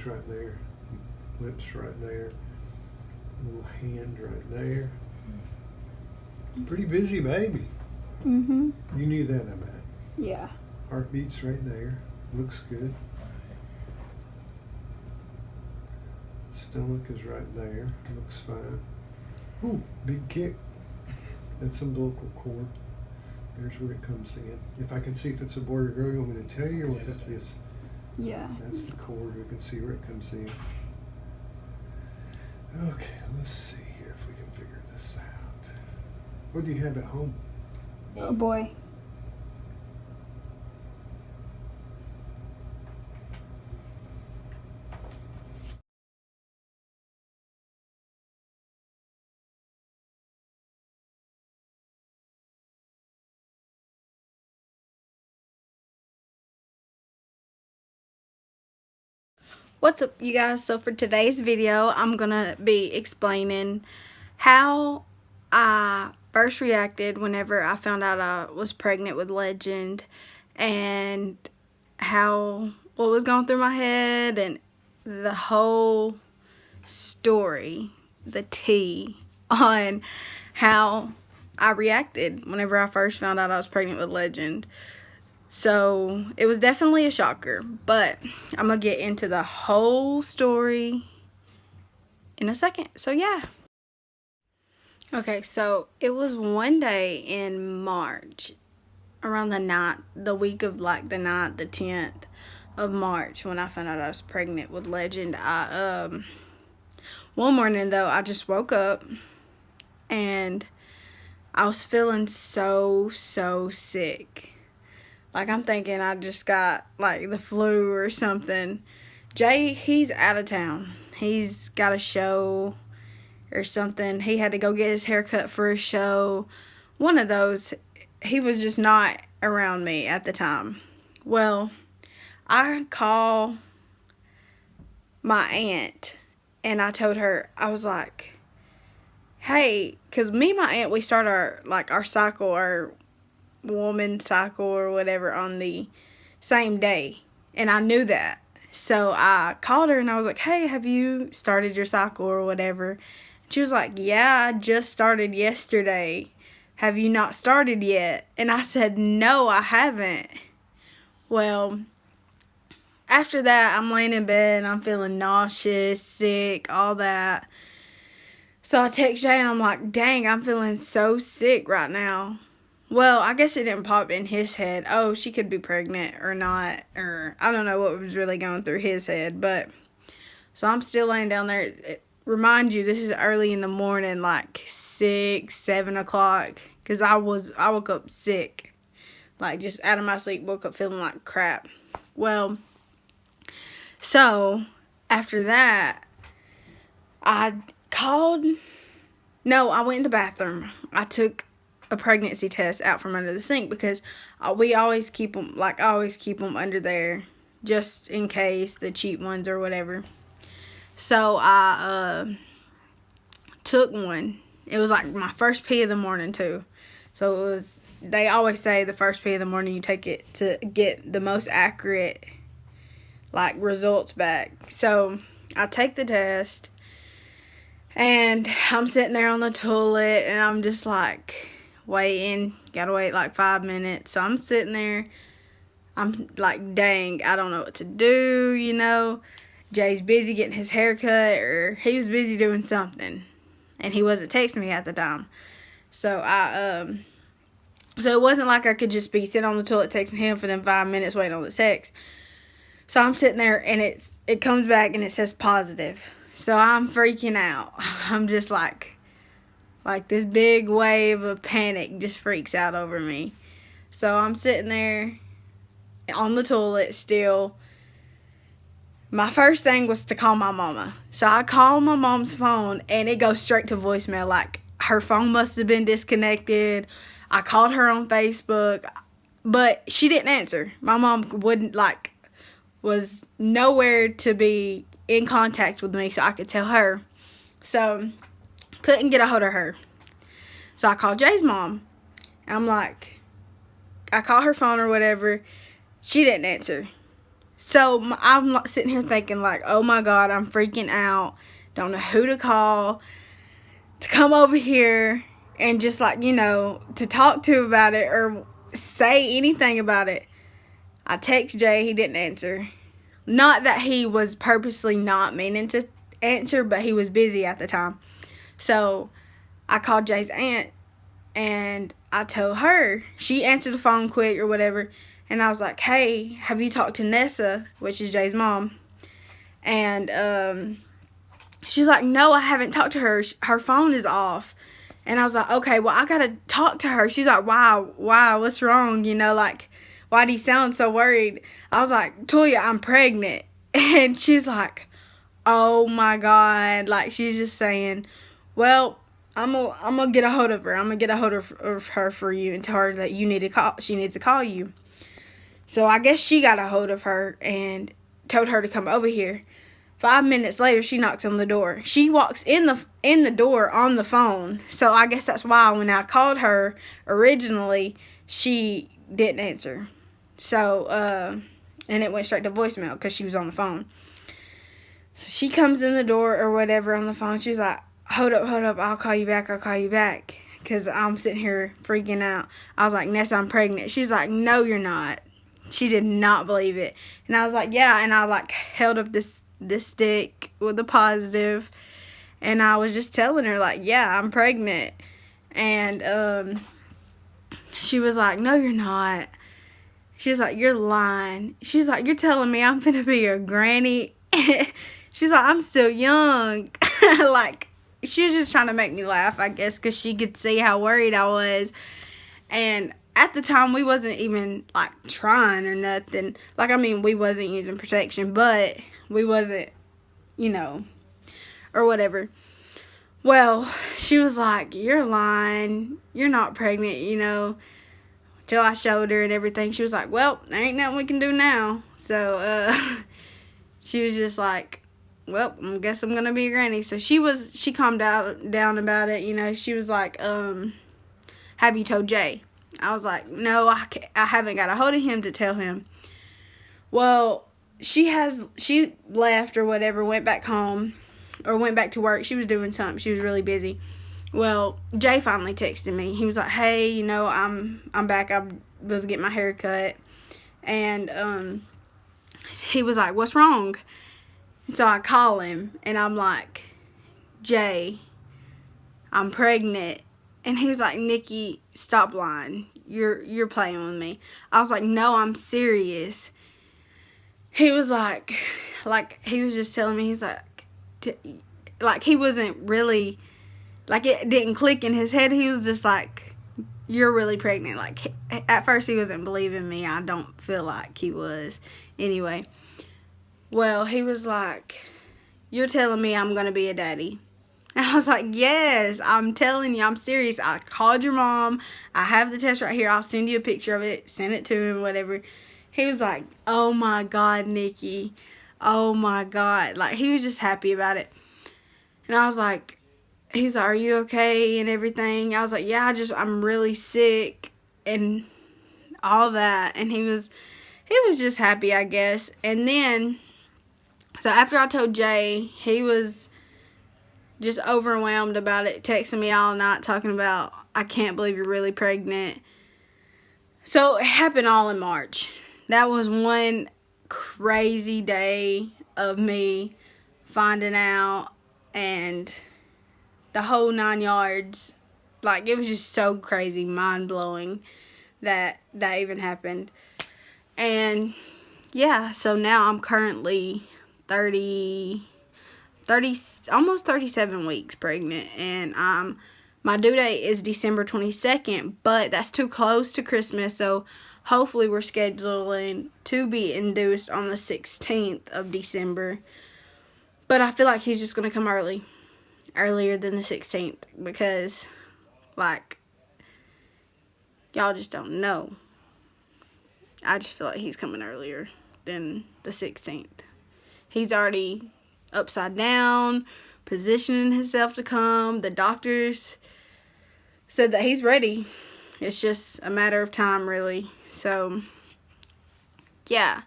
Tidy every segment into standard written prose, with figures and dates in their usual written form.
nose right there, lips right there, little hand right there. Pretty busy baby. Mm-hmm. You knew that, I bet. Yeah. Heartbeat's right there. Looks good. Stomach is right there. Looks fine. Ooh, big kick. That's umbilical cord. There's where it comes in. If I can see if it's a boy or girl, you want me to tell you, or what that is? Yeah. That's the cord. We can see where it comes in. Okay, let's see here if we can figure this out. What do you have at home? Oh boy. What's up, you guys? So for today's video, I'm gonna be explaining how I first reacted whenever I found out I was pregnant with Legend, and what was going through my head, and the whole story, the tea on how I reacted whenever I first found out I was pregnant with Legend. So it was definitely a shocker, but I'm gonna get into the whole story in a second. So yeah. Okay, so it was one day in March, around the week of like the 9th, the 10th of March, when I found out I was pregnant with Legend. One morning though, I just woke up and I was feeling so sick. Like, I'm thinking I just got, like, the flu or something. Jay, he's out of town. He's got a show or something. He had to go get his hair cut for a show. One of those. He was just not around me at the time. Well, I called my aunt, and I told her, I was like, hey, because me and my aunt, we start our cycle, our woman cycle or whatever, on the same day, and I knew that. So I called her and I was like, hey, have you started your cycle or whatever? She was like, yeah, I just started yesterday. Have you not started yet? And I said, no, I haven't. Well, after that, I'm laying in bed and I'm feeling nauseous, sick, all that. So I text Jay and I'm like, dang, I'm feeling so sick right now. Well, I guess it didn't pop in his head, oh, she could be pregnant or not, or I don't know what was really going through his head, but, so I'm still laying down there. Remind you, this is early in the morning, like 6, 7 o'clock, because I woke up sick, like just out of my sleep, woke up feeling like crap. Well, so, after that, I went in the bathroom. I took a pregnancy test out from under the sink because we always keep them, like I always keep them under there just in case, the cheap ones or whatever. So I took one. It was like my first pee of the morning too. So they always say the first pee of the morning you take it to get the most accurate like results back. So I take the test and I'm sitting there on the toilet and I'm just like waiting. Gotta wait like 5 minutes. So I'm sitting there. I'm like, dang, I don't know what to do, Jay's busy getting his hair cut, or he was busy doing something. And he wasn't texting me at the time. So so it wasn't like I could just be sitting on the toilet texting him for them 5 minutes waiting on the text. So I'm sitting there and it comes back and it says positive. So I'm freaking out. I'm just like this big wave of panic just freaks out over me. So I'm sitting there on the toilet still. My first thing was to call my mama. So I called my mom's phone and it goes straight to voicemail. Like her phone must have been disconnected. I called her on Facebook, but she didn't answer. My mom was nowhere to be in contact with me so I could tell her. So couldn't get a hold of her. So I called Jay's mom. I'm like, I called her phone or whatever. She didn't answer. So I'm sitting here thinking like, oh my God, I'm freaking out. Don't know who to call to come over here and just like, to talk to about it or say anything about it. I text Jay, he didn't answer. Not that he was purposely not meaning to answer, but he was busy at the time. So I called Jay's aunt and I told her. She answered the phone quick or whatever. And I was like, hey, have you talked to Nessa, which is Jay's mom? And she's like, no, I haven't talked to her. Her phone is off. And I was like, okay, well, I got to talk to her. She's like, why, what's wrong? Like, why do you sound so worried? I was like, Toya, I'm pregnant. And she's like, oh my God. Like, she's just saying, well, I'm gonna get a hold of her. I'm gonna get a hold of her for you and tell her that she needs to call you. So I guess she got a hold of her and told her to come over here. 5 minutes later, she knocks on the door. She walks in the door on the phone. So I guess that's why when I called her originally, she didn't answer. So, and it went straight to voicemail because she was on the phone. So she comes in the door or whatever on the phone. She's like, hold up, I'll call you back. Because I'm sitting here freaking out. I was like, Nessa, I'm pregnant. She's like, no, you're not. She did not believe it. And I was like, yeah. And I like held up this stick with a positive. And I was just telling her like, yeah, I'm pregnant. And she was like, no, you're not. She's like, you're lying. She's like, you're telling me I'm finna be your granny. She's like, I'm still young. Like, she was just trying to make me laugh, I guess, because she could see how worried I was. And at the time, we wasn't even, like, trying or nothing. Like, I mean, we wasn't using protection, but we wasn't, or whatever. Well, she was like, you're lying. You're not pregnant, till I showed her and everything. She was like, well, there ain't nothing we can do now. So, she was just like, well, I guess I'm going to be a granny. So she calmed down about it, She was like, have you told Jay? I was like, no, I haven't got a hold of him to tell him. Well, she left or whatever, went back home or went back to work. She was doing something. She was really busy. Well, Jay finally texted me. He was like, hey, I'm back. I was getting my hair cut. And he was like, what's wrong? So I call him, and I'm like, Jay, I'm pregnant. And he was like, Nikki, stop lying. You're playing with me. I was like, no, I'm serious. He was like he was just telling me, he's like, he wasn't really, like, it didn't click in his head. He was just like, you're really pregnant. Like, at first he wasn't believing me. I don't feel like he was. Anyway. Well, he was like, you're telling me I'm going to be a daddy. And I was like, yes, I'm telling you, I'm serious. I called your mom. I have the test right here. I'll send you a picture of it. Send it to him, whatever. He was like, oh my God, Nikki. Oh my God. Like, he was just happy about it. And I was like, he was like, are you okay and everything? I was like, yeah, I'm really sick and all that. And he was just happy, I guess. And then, so after I told Jay, he was just overwhelmed about it, texting me all night talking about, I can't believe you're really pregnant. So it happened all in March. That was one crazy day of me finding out and the whole 9 yards. Like, it was just so crazy, mind-blowing that even happened. And yeah, so now I'm currently 30, almost 37 weeks pregnant, and my due date is December 22nd, but that's too close to Christmas, so hopefully we're scheduling to be induced on the 16th of December, but I feel like he's just going to come earlier than the 16th, because, like, y'all just don't know. I just feel like he's coming earlier than the 16th. He's already upside down, positioning himself to come. The doctors said that he's ready. It's just a matter of time, really. So, yeah.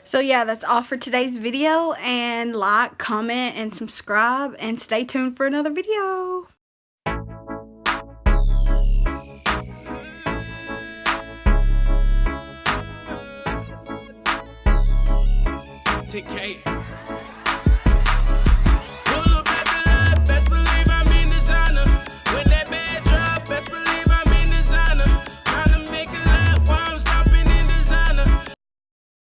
So yeah, that's all for today's video, and like, comment, and subscribe, and stay tuned for another video. TK.